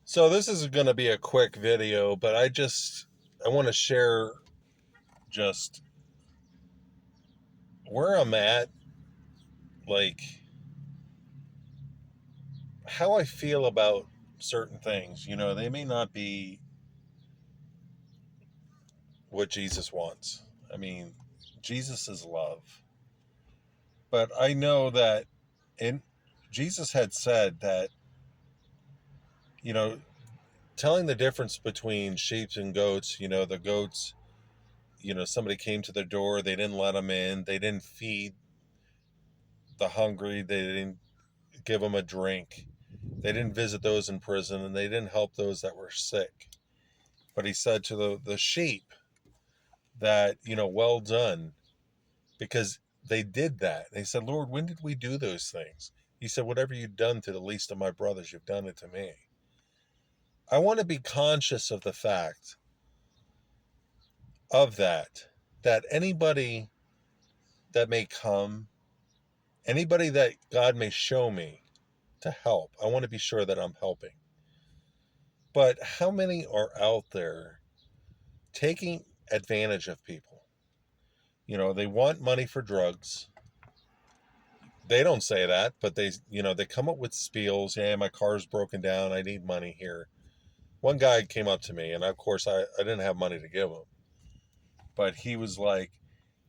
So this is going to be a quick video, but I want to share just where I'm at, like how I feel about certain things. They may not be what Jesus wants. I mean, Jesus is love. But I know that in Jesus had said that, you know, telling the difference between sheep and goats, the goats, somebody came to their door, they didn't let them in, they didn't feed the hungry, they didn't give them a drink. They didn't visit those in prison, and they didn't help those that were sick. But he said to the sheep that, well done, because they did that. They said, Lord, when did we do those things? He said, whatever you've done to the least of my brothers, you've done it to me. I want to be conscious of the fact of that anybody that may come, anybody that God may show me to help, I want to be sure that I'm helping. But how many are out there taking advantage of people? They want money for drugs. They don't say that, but they come up with spiels. Yeah, my car's broken down. I need money here. One guy came up to me, and of course, I didn't have money to give him. But he was like,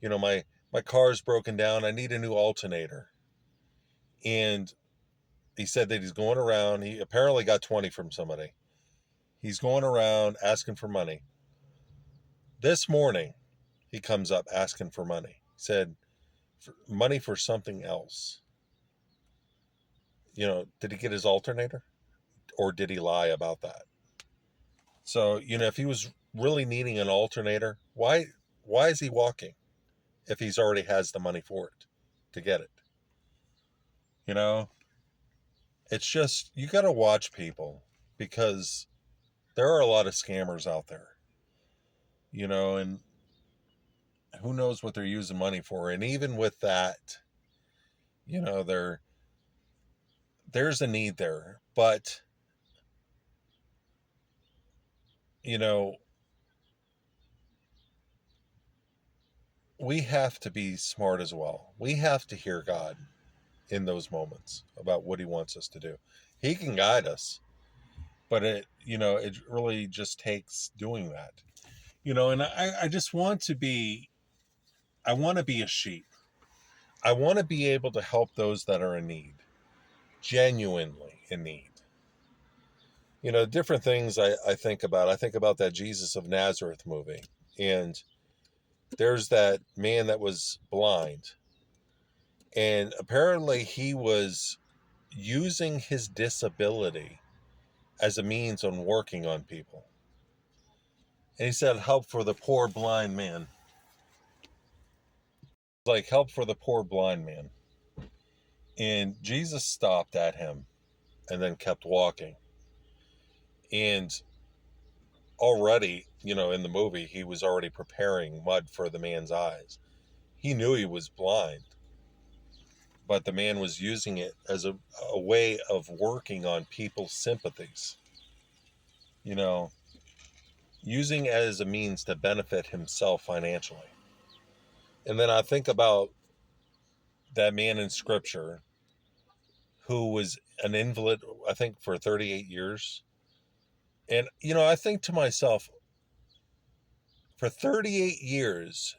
my car's broken down. I need a new alternator. And he said that he's going around. He apparently got 20 from somebody. He's going around asking for money. This morning, he comes up asking for money. He said, money for something else. Did he get his alternator, or did he lie about that? So, if he was really needing an alternator, why is he walking if he's already has the money for it to get it? You know, it's just you got to watch people, because there are a lot of scammers out there. And who knows what they're using money for? And even with that, you know, there there's a need there, but you know, we have to be smart as well. We have to hear God in those moments about what he wants us to do. He can guide us, but it really just takes doing that. And I just I want to be a sheep. I want to be able to help those that are in need, genuinely in need. Different things I think about. I think about that Jesus of Nazareth movie. And there's that man that was blind. And apparently he was using his disability as a means on working on people. And he said, help for the poor blind man. Like, help for the poor blind man. And Jesus stopped at him and then kept walking. And already, in the movie, he was already preparing mud for the man's eyes. He knew he was blind, but the man was using it as a way of working on people's sympathies, you know, using it as a means to benefit himself financially. And then I think about that man in scripture who was an invalid, I think, for 38 years. And, I think to myself, for 38 years,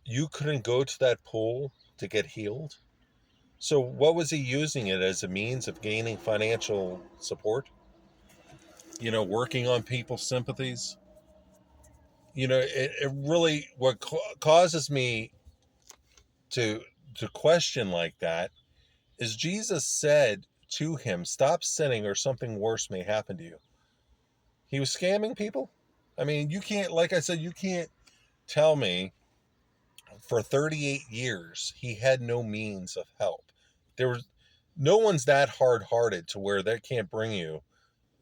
you couldn't go to that pool to get healed. So what was he using it as a means of gaining financial support? Working on people's sympathies. It really, what causes me to question like that is Jesus said to him, stop sinning or something worse may happen to you. He was scamming people. I mean, you can't, like I said, you can't tell me for 38 years he had no means of help. There was no one's that hard-hearted to where they can't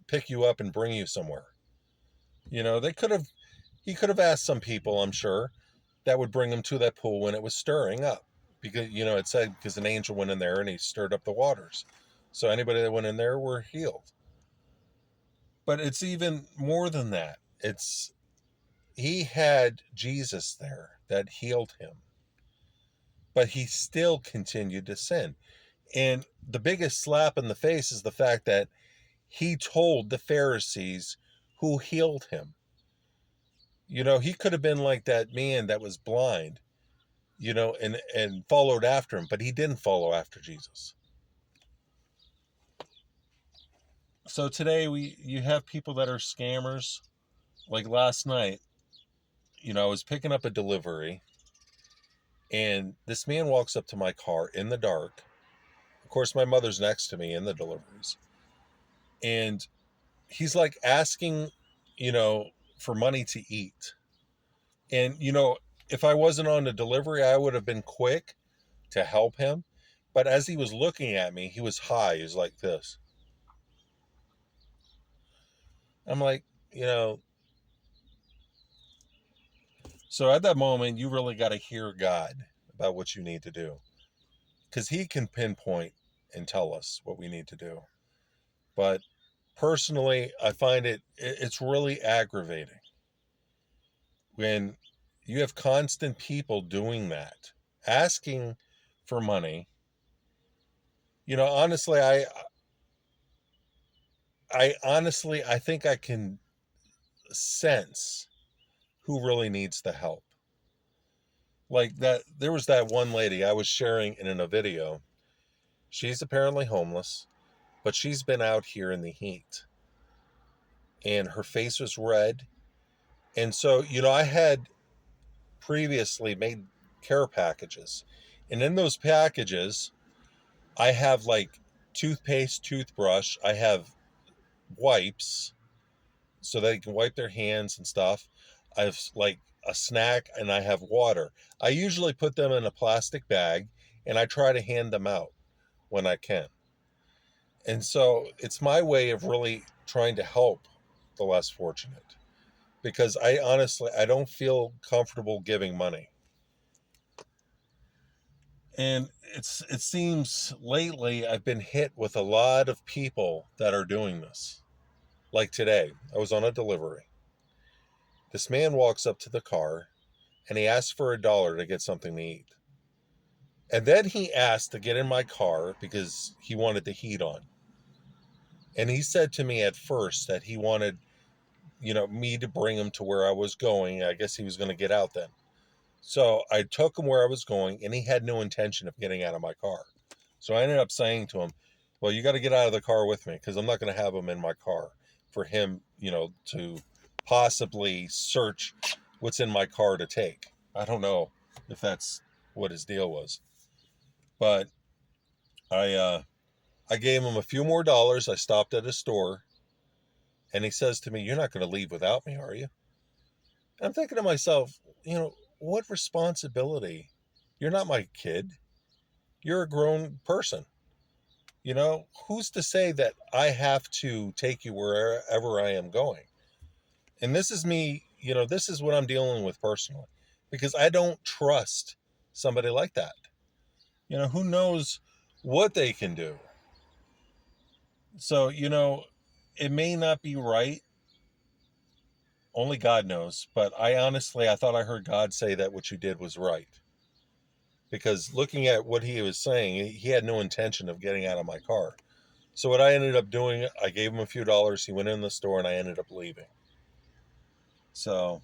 pick you up and bring you somewhere. They could have he could have asked some people, I'm sure, that would bring him to that pool when it was stirring up, because it said because an angel went in there and he stirred up the waters, so anybody that went in there were healed. But it's even more than that. He had Jesus there that healed him, but he still continued to sin. And the biggest slap in the face is the fact that he told the Pharisees who healed him. He could have been like that man that was blind, and followed after him, but he didn't follow after Jesus. So today you have people that are scammers. Like last night, I was picking up a delivery, and this man walks up to my car in the dark. Of course, my mother's next to me in the deliveries. And he's like asking, you know, for money to eat. And, if I wasn't on the delivery, I would have been quick to help him. But as he was looking at me, he was high. He was like this. I'm like, you know, so at that moment, you really got to hear God about what you need to do, because he can pinpoint and tell us what we need to do. But personally, I find it's really aggravating when you have constant people doing that, asking for money. Honestly, I think I can sense who really needs the help. Like that, there was that one lady I was sharing in a video. She's apparently homeless, but she's been out here in the heat, and her face was red. And so, I had previously made care packages, and in those packages, I have like toothpaste, toothbrush, I have wipes so they can wipe their hands and stuff. I have like a snack, and I have water. I usually put them in a plastic bag, and I try to hand them out when I can. And so it's my way of really trying to help the less fortunate, because I honestly I don't feel comfortable giving money. And it seems lately I've been hit with a lot of people that are doing this. Like today, I was on a delivery. This man walks up to the car, and he asks for $1 to get something to eat. And then he asked to get in my car because he wanted the heat on. And he said to me at first that he wanted, me to bring him to where I was going. I guess he was going to get out then. So I took him where I was going, and he had no intention of getting out of my car. So I ended up saying to him, well, you got to get out of the car with me, because I'm not going to have him in my car for him, to possibly search what's in my car to take. I don't know if that's what his deal was. But I gave him a few more dollars. I stopped at a store, and he says to me, you're not going to leave without me, are you? I'm thinking to myself, what responsibility? You're not my kid. You're a grown person. Who's to say that I have to take you wherever I am going? And this is me, this is what I'm dealing with personally, because I don't trust somebody like that. Who knows what they can do? So, it may not be right. Only God knows. But I thought I heard God say that what you did was right. Because looking at what he was saying, he had no intention of getting out of my car. So what I ended up doing, I gave him a few dollars. He went in the store, and I ended up leaving. So,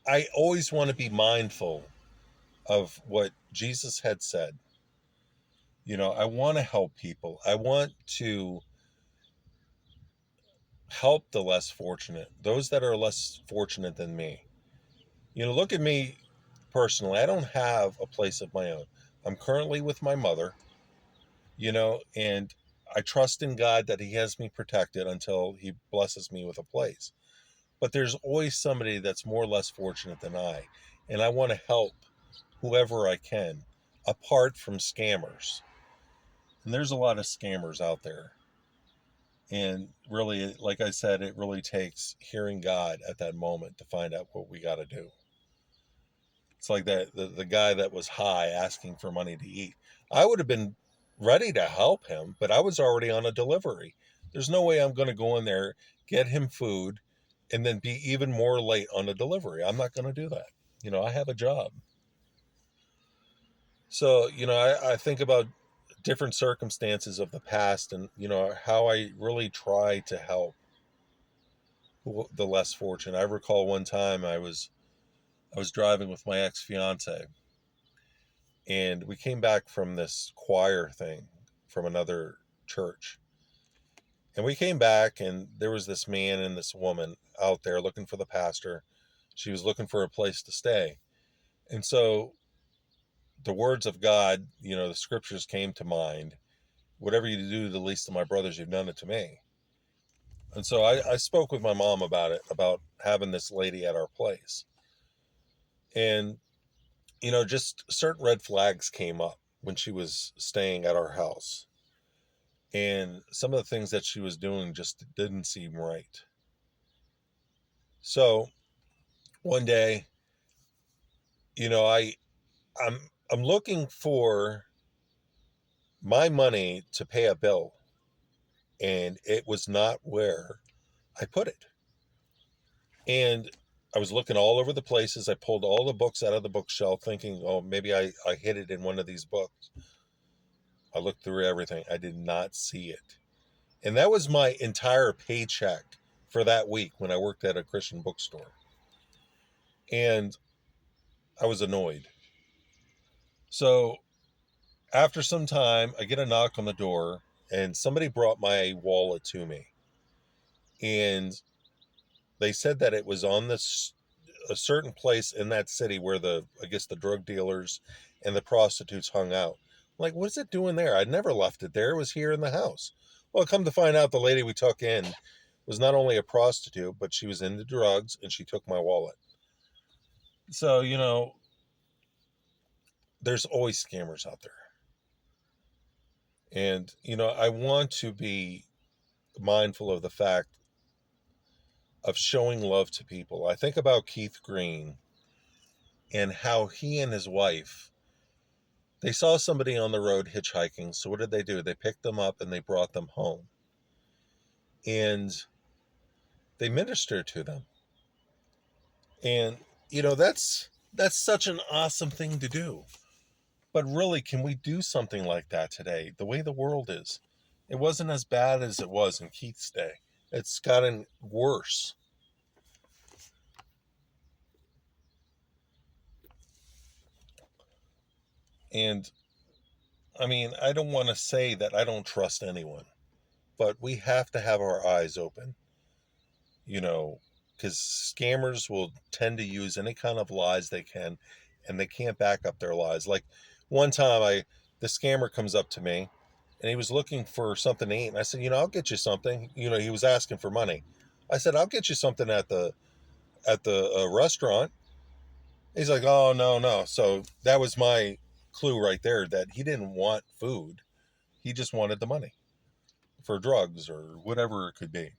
I always want to be mindful of what Jesus had said. I want to help people. I want to help the less fortunate, those that are less fortunate than me. Look at me personally. I don't have a place of my own. I'm currently with my mother, and I trust in God that he has me protected until he blesses me with a place. But there's always somebody that's more or less fortunate than I, and I want to help whoever I can, apart from scammers. And there's a lot of scammers out there. And really, like I said, it really takes hearing God at that moment to find out what we got to do. It's like that the guy that was high asking for money to eat. I would have been ready to help him, but I was already on a delivery. There's no way I'm going to go in there, get him food, and then be even more late on the delivery. I'm not going to do that. I have a job. So, I think about different circumstances of the past, and, how I really try to help the less fortunate. I recall one time I was driving with my ex-fiance, and we came back from this choir thing from another church. And we came back, and there was this man and this woman out there looking for the pastor. She was looking for a place to stay. And so the words of God, the scriptures came to mind. Whatever you do to the least of my brothers, you've done it to me. And so I spoke with my mom about it, about having this lady at our place. And, just certain red flags came up when she was staying at our house. And some of the things that she was doing just didn't seem right. So one day, you know, I I'm I'm looking for my money to pay a bill, and it was not where I put it. And I was looking all over the places. I pulled all the books out of the bookshelf thinking, oh, maybe I hid it in one of these books. I looked through everything. I did not see it. And that was my entire paycheck for that week when I worked at a Christian bookstore. And I was annoyed. So after some time, I get a knock on the door, and somebody brought my wallet to me. And they said that it was on this a certain place in that city where I guess the drug dealers and the prostitutes hung out. I'm like, what is it doing there? I'd never left it there. It was here in the house. Well, come to find out, the lady we took in was not only a prostitute, but she was into drugs, and she took my wallet. So, there's always scammers out there. And, I want to be mindful of the fact of showing love to people. I think about Keith Green and how he and his wife, they saw somebody on the road hitchhiking. So what did they do? They picked them up and they brought them home. And they ministered to them. And that's such an awesome thing to do. But really, can we do something like that today? The way the world is. It wasn't as bad as it was in Keith's day. It's gotten worse. And I mean, I don't want to say that I don't trust anyone, but we have to have our eyes open, you know, because scammers will tend to use any kind of lies they can, and they can't back up their lies. Like one time, the scammer comes up to me, and he was looking for something to eat, and I said, I'll get you something. He was asking for money. I said, I'll get you something at the restaurant. He's like, oh, no, no. So that was my clue right there, that he didn't want food. He just wanted the money for drugs or whatever it could be.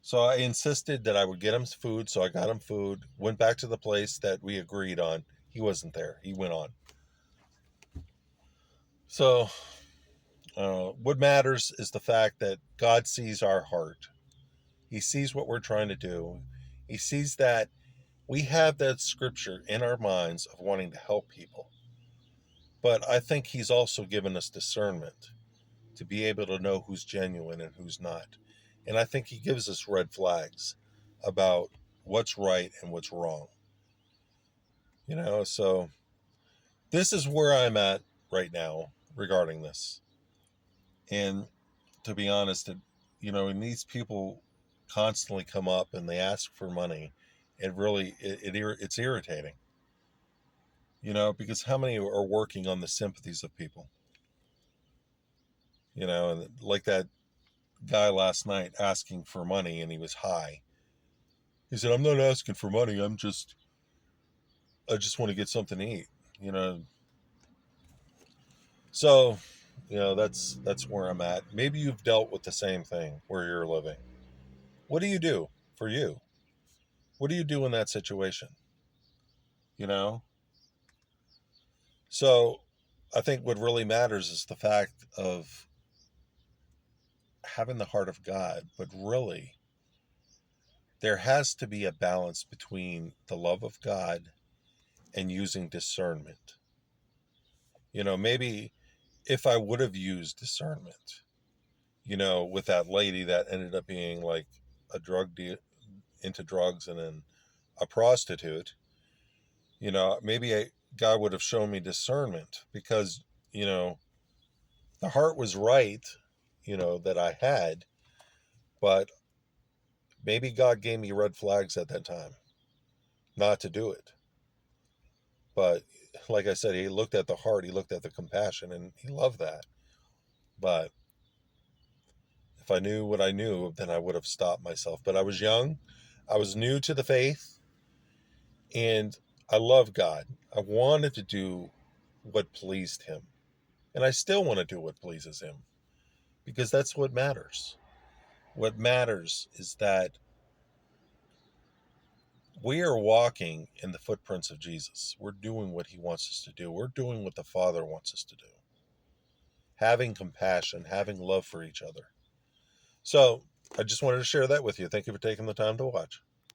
So I insisted that I would get him food. So I got him food, went back to the place that we agreed on. He wasn't there. He went on. So what matters is the fact that God sees our heart. He sees what we're trying to do. He sees that we have that scripture in our minds of wanting to help people. But I think he's also given us discernment to be able to know who's genuine and who's not. And I think he gives us red flags about what's right and what's wrong. So this is where I'm at right now regarding this. And to be honest, when these people constantly come up and they ask for money, it's irritating. Because how many are working on the sympathies of people? And like that guy last night asking for money, and he was high. He said, I'm not asking for money. I just want to get something to eat, you know. So, that's where I'm at. Maybe you've dealt with the same thing where you're living. What do you do for you? What do you do in that situation? You know? So, I think what really matters is the fact of having the heart of God, but really, there has to be a balance between the love of God and using discernment. Maybe if I would have used discernment, with that lady that ended up being like a into drugs and then a prostitute, maybe God would have shown me discernment because, the heart was right, that I had, but maybe God gave me red flags at that time not to do it. But like I said, he looked at the heart, he looked at the compassion, and he loved that. But if I knew what I knew, then I would have stopped myself. But I was young, I was new to the faith, and I love God. I wanted to do what pleased him. And I still want to do what pleases him because that's what matters. What matters is that we are walking in the footprints of Jesus. We're doing what he wants us to do. We're doing what the Father wants us to do. Having compassion, having love for each other. So I just wanted to share that with you. Thank you for taking the time to watch.